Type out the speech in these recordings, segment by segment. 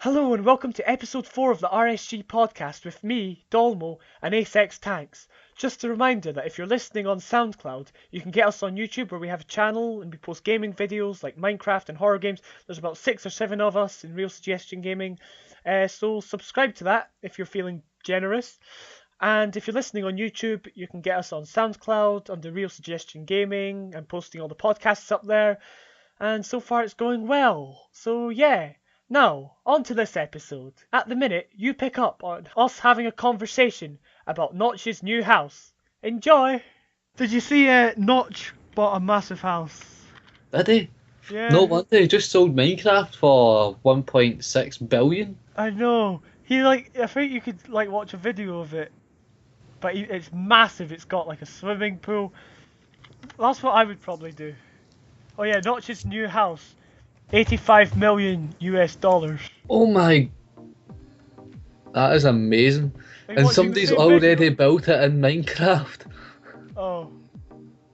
Hello and welcome to episode 4 of the RSG podcast with me, Dolmo and AceXTankZz. Just a reminder that if you're listening on SoundCloud, you can get us on YouTube where we have a channel and we post gaming videos like Minecraft and horror games. There's about 6 or 7 of us in RealSuggestionGaming, so subscribe to that if you're feeling generous. And if you're listening on YouTube, you can get us on SoundCloud under RealSuggestionGaming. I'm posting all the podcasts up there, and so far it's going well. So yeah. Now, on to this episode. At the minute, you pick up on us having a conversation about Notch's new house. Enjoy! Did you see Notch bought a massive house? Did he? Yeah. No wonder he just sold Minecraft for 1.6 billion. I know. I think you could watch a video of it. But it's massive. It's got a swimming pool. That's what I would probably do. Oh yeah, Notch's new house. $85 million US. Oh my, that is amazing. And somebody's already built it in Minecraft. Oh,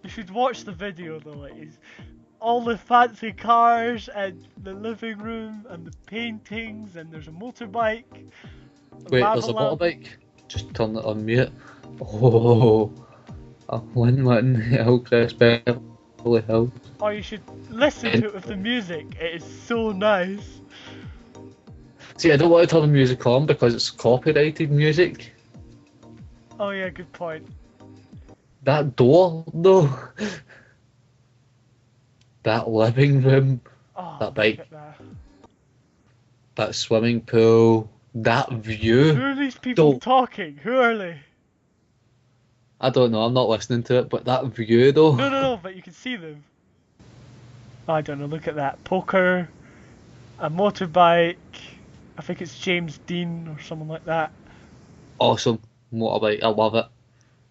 you should watch the video though. It's all the fancy cars and the living room and the paintings, and there's a motorbike. Wait, there's a motorbike? Just turn it on mute. Oh, a win-win Hillcrest Beverly Hills. Oh, you should listen to it with the music. It is so nice. See, I don't want to turn the music on because it's copyrighted music. Oh yeah, good point. That door, though. That living room. Oh, that bike. That swimming pool. That view. Who are these people talking? Who are they? I don't know, I'm not listening to it, but that view though. No, but you can see them. I don't know, look at that. Poker, a motorbike, I think it's James Dean or someone like that. Awesome motorbike, I love it.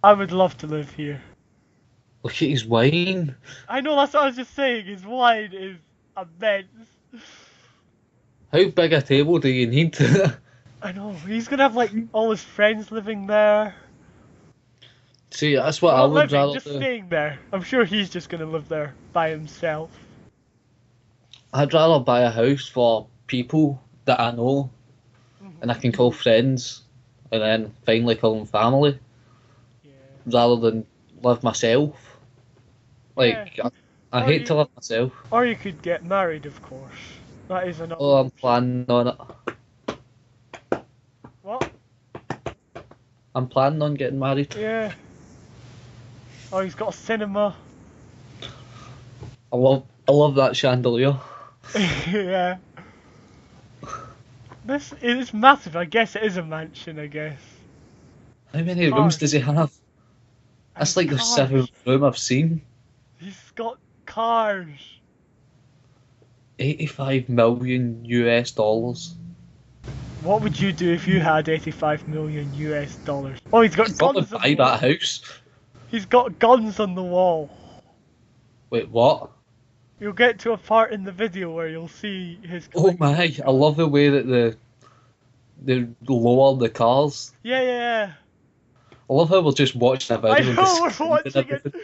I would love to live here. Look at his wine. I know, that's what I was just saying, his wine is immense. How big a table do you need? I know, he's gonna have all his friends living there. See, that's what I would rather just do. Staying there. I'm sure he's just gonna live there by himself. I'd rather buy a house for people that I know and I can call friends and then finally call them family, rather than live myself. I hate to live myself. Or you could get married, of course. That is another. Oh, I'm planning on it. What? I'm planning on getting married. Yeah. Oh, he's got a cinema. I love that chandelier. Yeah. This is massive. I guess it is a mansion, I guess. How many rooms does he have? That's like the 7th room I've seen. He's got cars. $85 million US. What would you do if you had $85 million US? Oh, he's got guns on the wall. Buy that house. He's got guns on the wall. Wait, what? You'll get to a part in the video where you'll see his collection. Oh my, I love the way that they lower the cars. Yeah. I love how we're just watching a video. I know, we're watching it.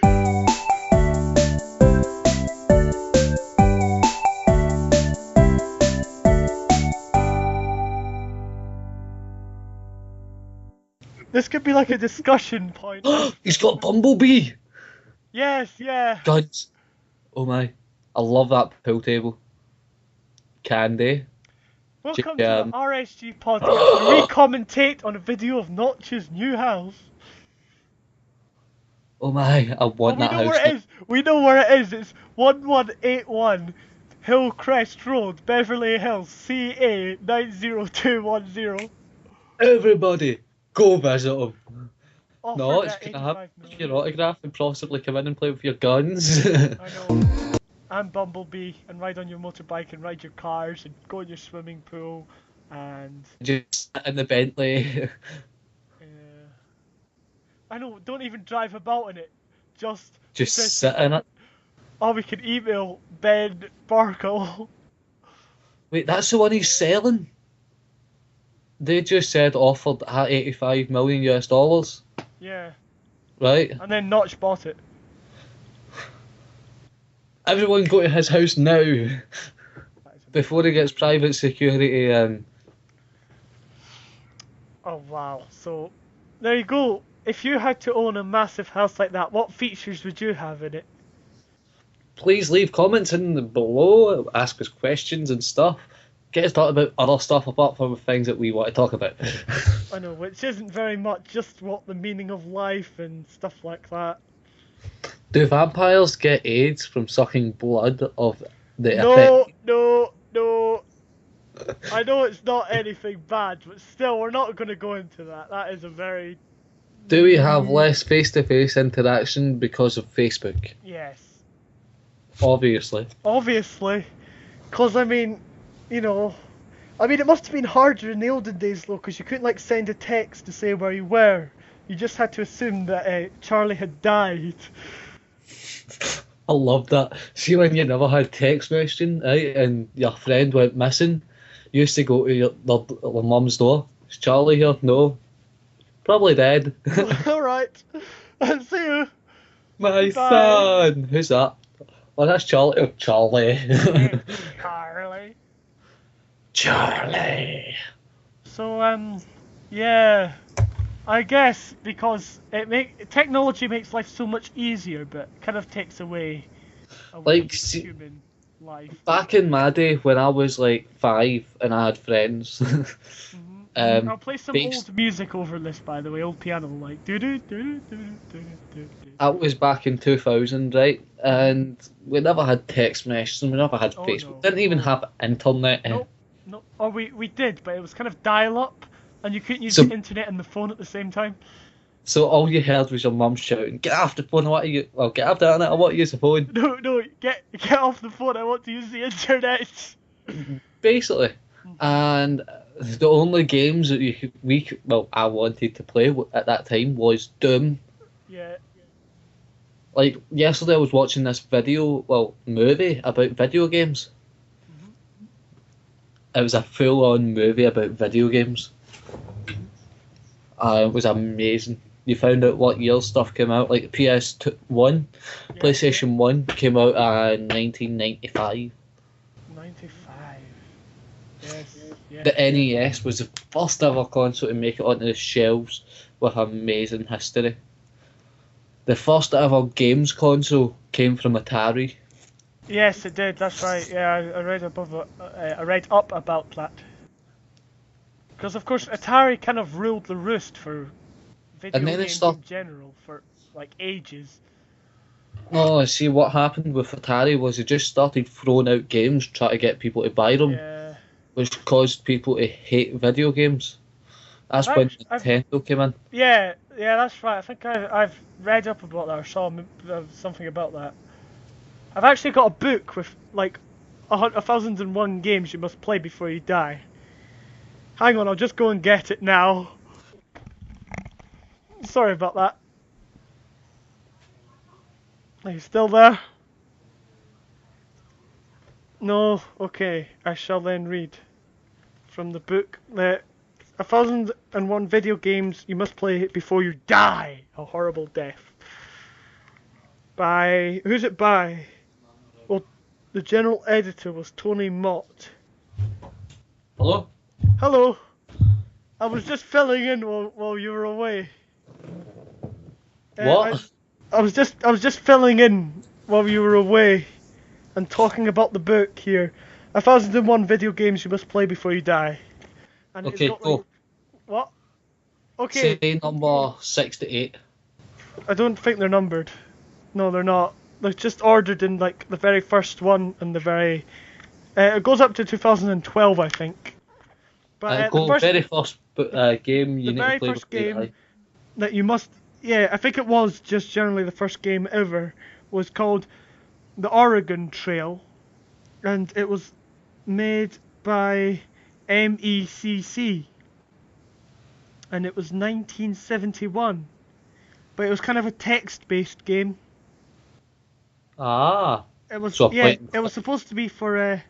This could be like a discussion point. He's got Bumblebee! Yes, yeah. Guns. Oh my. I love that pool table. Candy. Welcome to the RSG podcast, where we commentate on a video of Notch's new house. Oh my, I want that house. Where it is. We know where it is. It's 1181 Hillcrest Road, Beverly Hills, CA 90210. Everybody, go visit him. Notch, can I have your autograph and possibly come in and play with your guns? I know. And Bumblebee, and ride on your motorbike, and ride your cars, and go in your swimming pool, and just sit in the Bentley. Yeah. I know. Don't even drive about in it. Just sit in it. Or we can email Ben Barkle. Wait, that's the one he's selling. They just said offered at $85 million US. Yeah. Right. And then Notch bought it. Everyone go to his house now before he gets private security and Oh wow. So there you go. If you had to own a massive house like that, what features would you have in it? Please leave comments in the below, ask us questions and stuff. Get us talking about other stuff apart from the things that we want to talk about. I know, which isn't very much, just what the meaning of life and stuff like that. Do vampires get AIDS from sucking blood of the No, affected? no, no. I know it's not anything bad, but still, we're not going to go into that. That is a very... Do we have less face-to-face interaction because of Facebook? Yes. Obviously. Obviously. Because, I mean, you know... I mean, it must have been harder in the olden days, though, because you couldn't, like, send a text to say where you were. You just had to assume that Charlie had died. I love that. See when you never had text messaging, right, and your friend went missing, you used to go to their mum's door. Is Charlie here? No. Probably dead. Alright. I'll see you. My Bye. son! Who's that? Oh, that's Charlie. Oh, Charlie. Charlie. Charlie. So, yeah. I guess because technology makes life so much easier, but kind of takes away Like, from human life. Back in my day, when I was like 5 and I had friends, I'll play some old music over this, by the way, old piano, like do do do do do do. that was back in 2000, right? And we never had text messaging, we never had Facebook, No. didn't even have internet. No. Or we did, but it was kind of dial-up, and you couldn't use the internet and the phone at the same time. So all you heard was your mum shouting, "Get off the phone! I want you. Well, get off the internet! I want to use the phone." No, get off the phone! I want to use the internet. Basically, and the only games that I wanted to play at that time was Doom. Yeah. Like yesterday, I was watching this movie about video games. It was a full-on movie about video games. It was amazing. You found out what year stuff came out, like PS1, PlayStation 1 came out in 1995. 95. Yes. The NES was the first ever console to make it onto the shelves with amazing history. The first ever games console came from Atari. Yes, it did. That's right. Yeah, I read I read up about that. Because of course Atari kind of ruled the roost for video games in general for like ages. No, see what happened with Atari was they just started throwing out games, trying to get people to buy them, which caused people to hate video games. That's when Nintendo came in. Yeah, that's right. I think I've read up about that or saw something about that. I've actually got a book with like 1001 games you must play before you die. Hang on, I'll just go and get it now. Sorry about that. Are you still there? No? Okay, I shall then read from the book that 1001 video games you must play before you die. A horrible death. By... who's it by? Well, the general editor was Tony Mott. Hello? Hello. I was just filling in while you were away. What? I was just filling in while you were away and talking about the book here. 1001 video games you must play before you die. And okay, go. What? Okay. Say number 6 to 8. I don't think they're numbered. No, they're not. They're just ordered in like the very first one and the very... it goes up to 2012, I think. But the very first game you need to play. The very first game that you must... Yeah, I think it was just generally the first game ever, was called The Oregon Trail, and it was made by MECC, and it was 1971, but it was kind of a text-based game. Ah. It was it was supposed to be for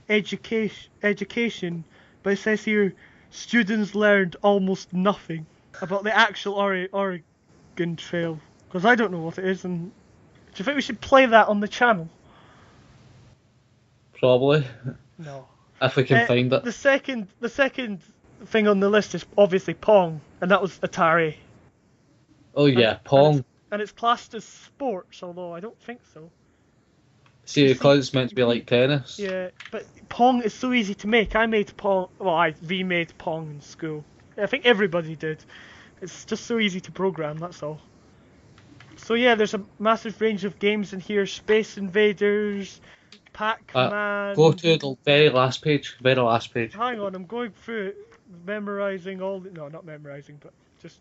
education, but it says here students learned almost nothing about the actual Oregon Trail, because I don't know what it is. And do you think we should play that on the channel? Probably. No. If we can find it. The second thing on the list is obviously Pong, and that was Atari. Oh yeah, Pong. And it's classed as sports, although I don't think so. See, because it's meant to be like tennis. Yeah, but Pong is so easy to make. I made Pong, well, I remade Pong in school. I think everybody did. It's just so easy to program, that's all. So yeah, there's a massive range of games in here. Space Invaders, Pac-Man. Go to the very last page. Very last page. Hang on, I'm going through it, memorizing all the... No, not memorizing, but just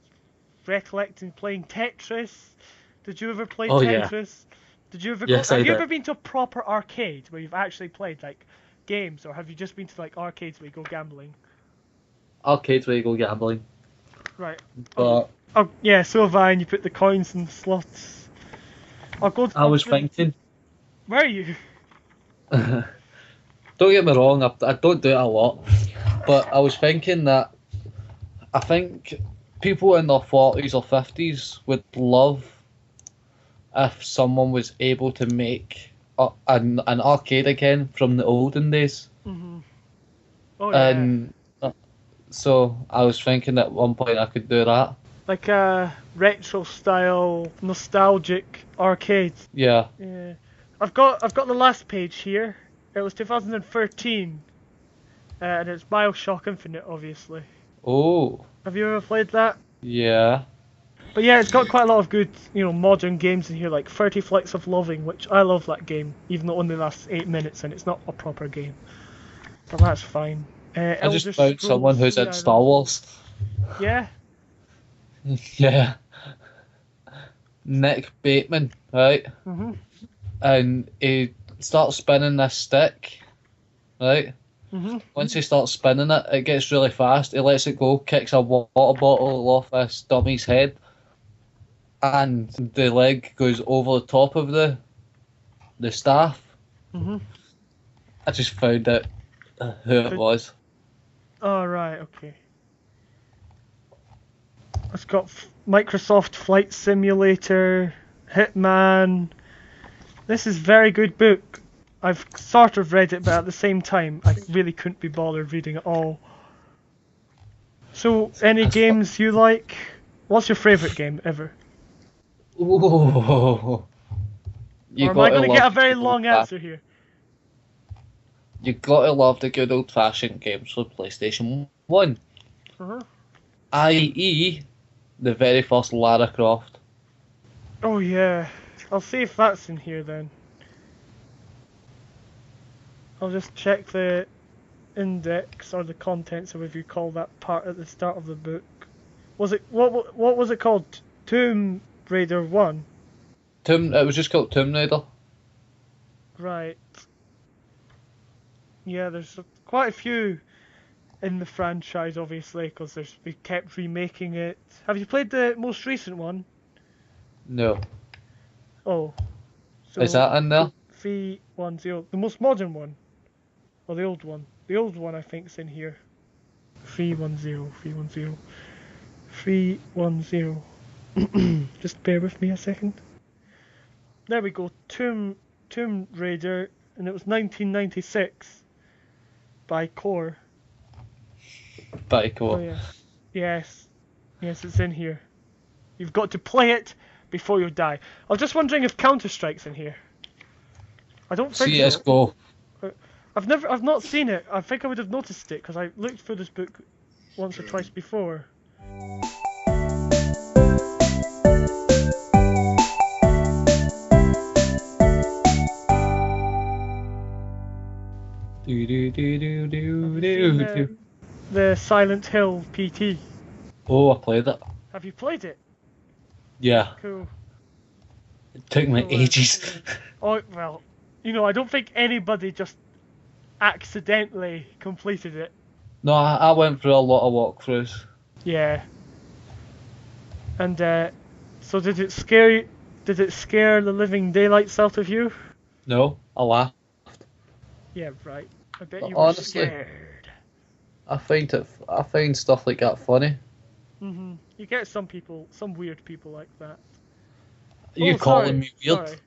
recollecting playing Tetris. Did you ever play Tetris? Yeah. Did you ever yes, have you ever been to a proper arcade where you've actually played like games, or have you just been to like arcades where you go gambling? Arcades where you go gambling. Right. But oh yeah, so have I, and you put the coins in the slots. I was thinking. Where are you? Don't get me wrong, I don't do it a lot, but I was thinking that I think people in their 40s or 50s would love if someone was able to make an arcade again from the olden days. Mm-hmm. Oh yeah. And so I was thinking at one point I could do that. Like a retro style, nostalgic arcade. Yeah. Yeah. I've got the last page here. It was 2013, and it's BioShock Infinite, obviously. Oh. Have you ever played that? Yeah. But yeah, it's got quite a lot of good, modern games in here, like 30 Flights of Loving, which I love that game, even though it only lasts 8 minutes and it's not a proper game. But that's fine. I just found someone who's in Star Wars. Yeah? Yeah. Nick Bateman, right? Mm-hmm. And he starts spinning this stick, right? Mm-hmm. Once he starts spinning it, it gets really fast. He lets it go, kicks a water bottle off this dummy's head, and the leg goes over the top of the staff. Mm-hmm. I just found out who it was. Oh, right, okay. It's got Microsoft Flight Simulator, Hitman. This is a very good book. I've sort of read it, but at the same time, I really couldn't be bothered reading it all. So, any games you like? What's your favourite game ever? Ooh. Or am I going to get a very long answer here? You gotta love the good old fashioned games for PlayStation 1. Uh-huh. i.e. the very first Lara Croft. Oh yeah. I'll see if that's in here then. I'll just check the index or the contents, or whatever you call that part at the start of the book. Was it what was it called? Tomb Raider 1? It was just called Tomb Raider. Right. Yeah, there's quite a few in the franchise, obviously, because we kept remaking it. Have you played the most recent one? No. Oh. So Is that in there? 310. The most modern one? Or the old one? The old one, I think, is in here. 310. Just bear with me a second. There we go. Tomb Raider, and it was 1996 by Core. By Core. Oh yes, it's in here. You've got to play it before you die. I was just wondering if Counter-Strike's in here. I don't think CS:GO. I've not seen it. I think I would have noticed it because I looked through this book once or twice before. The Silent Hill PT. Oh, I played it. Have you played it? Yeah. Cool. It took me ages. Oh, well, I don't think anybody just accidentally completed it. No, I went through a lot of walkthroughs. Yeah. And so did it scare the living daylights out of you? No, I laughed. Yeah, right. I bet But you were honestly, scared. I find stuff like that funny. Mhm. You get some weird people like that. You calling me weird? Sorry.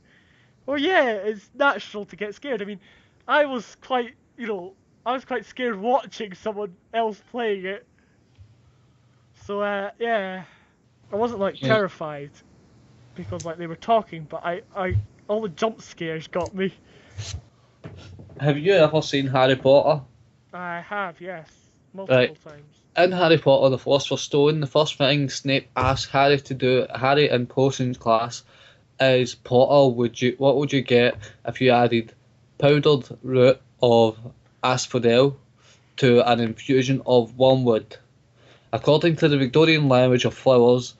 Well, yeah, it's natural to get scared. I mean, I was quite scared watching someone else playing it. So yeah, I wasn't like Yeah. terrified because like they were talking, but I all the jump scares got me. Have you ever seen Harry Potter? I have, yes, Right. multiple times. In Harry Potter, the Philosopher's Stone, the first thing Snape asks Harry to do, Harry in potions class, is Potter, what would you get if you added powdered root of asphodel to an infusion of wormwood? According to the Victorian language of flowers,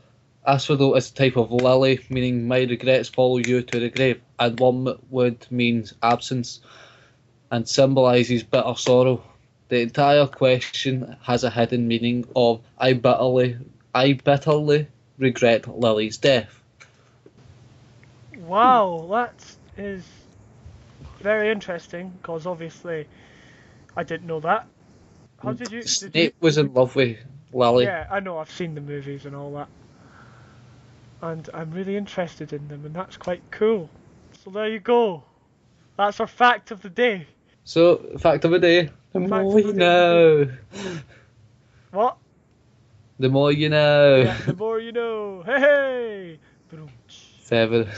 asphodel is a type of lily, meaning my regrets follow you to the grave, and wormwood means absence and symbolises bitter sorrow. The entire question has a hidden meaning of I bitterly regret Lily's death. Wow, that is very interesting because obviously I didn't know that. How did you? Did you? Snape was in love with Lily. Yeah, I know. I've seen the movies and all that, and I'm really interested in them, and that's quite cool. So there you go. That's our fact of the day. So, fact of the day, the Fact more of the you day. know. What? The more you know. Yeah, the more you know. Hey, hey. Boom. Seven.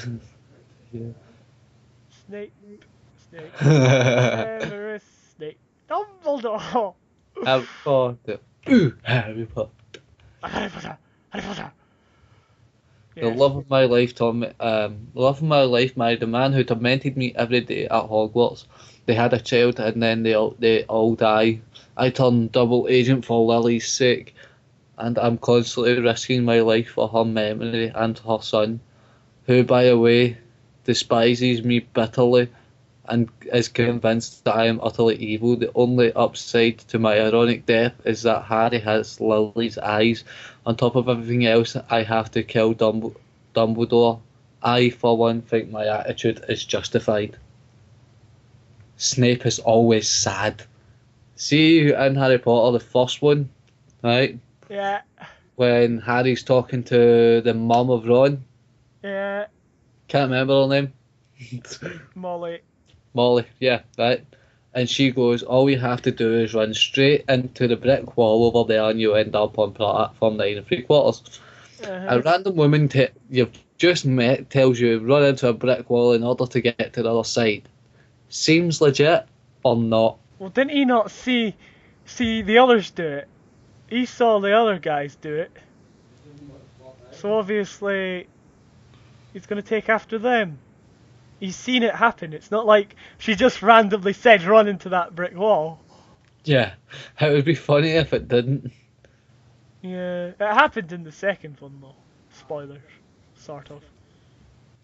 Yeah. Snape. Severus Snape. Dumbledore. Harry Potter. Ooh, Harry Potter. Harry Potter. Harry Potter. The Yes. love of my life, the love of my life married a man who tormented me every day at Hogwarts. They had a child and then they all die. I turned double agent for Lily's sake, and I'm constantly risking my life for her memory and her son, who, by the way, despises me bitterly and is convinced that I am utterly evil. The only upside to my ironic death is that Harry has Lily's eyes. On top of everything else, I have to kill Dumbledore. I, for one, think my attitude is justified. Snape is always sad. See in Harry Potter, the first one, right? Yeah. When Harry's talking to the mum of Ron. Yeah. Can't remember her name. Molly. Molly, yeah, right. And she goes, all you have to do is run straight into the brick wall over there and you end up on platform 9 3/4. A random woman you've just met tells you run into a brick wall in order to get to the other side. Seems legit or not? Well, didn't he not see the others do it? He saw the other guys do it. So obviously, he's gonna take after them. He's seen it happen. It's not like she just randomly said run into that brick wall. Yeah, it would be funny if it didn't. Yeah, it happened in the second one though. Spoilers, sort of.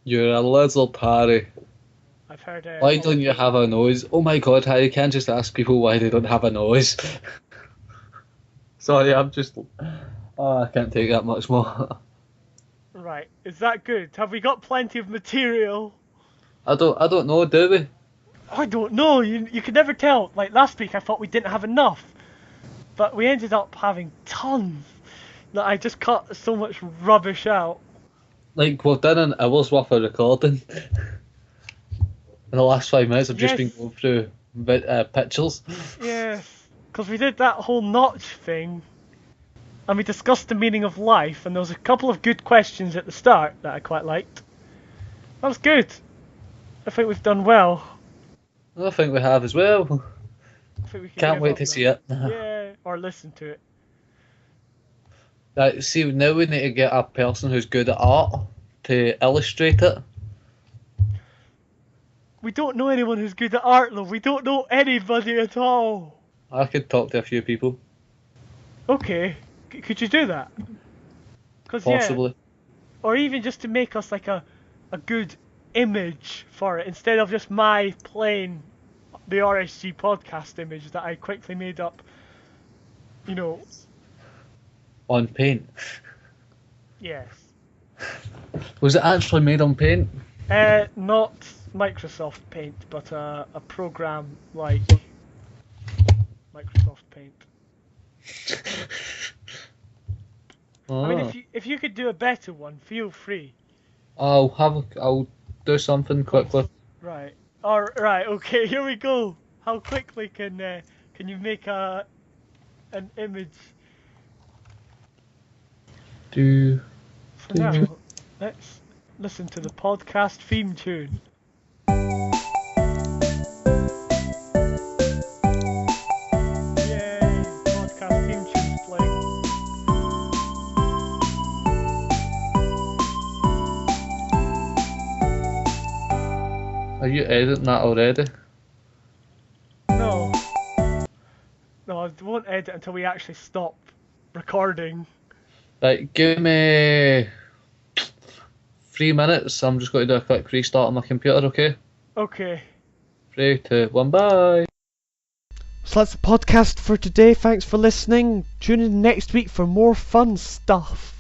You're a lizard, Harry. I've heard. Why don't you have a nose? Oh my god, Harry, you can't just ask people why they don't have a nose. Sorry, I'm just... Oh, I can't take that much more. Right, is that good? Have we got plenty of material? I don't know, do we? I don't know. You can never tell. Like last week, I thought we didn't have enough, but we ended up having tons. That I just cut so much rubbish out. Like, we've done an hour's worth of recording. In the last 5 minutes, I've just been Yes. going through pictures. Yes, because we did that whole notch thing, and we discussed the meaning of life, and there was a couple of good questions at the start that I quite liked. That was good. I think we've done well. I think we have as well. I think we can Can't give wait up to now. see it. Yeah, or listen to it. Right, see, now we need to get a person who's good at art to illustrate it. We don't know anyone who's good at art, though. We don't know anybody at all. I could talk to a few people, Okay, could you do that? Cause possibly. yeah, or even just to make us like a good image for it instead of just my plain the RSG podcast image that I quickly made up. You know, On paint. yes. Was it actually made on paint? Not Microsoft Paint, but a program like Microsoft Paint. I mean, Oh. if you could do a better one, feel free. I'll do something quickly. Right. All right. Okay. Here we go. How quickly can you make an image? Do. For now, let's listen to the podcast theme tune. Yay, podcast theme tune's playing. Are you editing that already? No. No, I won't edit until we actually stop recording. Right, give me 3 minutes. I'm just going to do a quick restart on my computer, okay? Okay. 3, 2, 1, bye! So that's the podcast for today. Thanks for listening. Tune in next week for more fun stuff.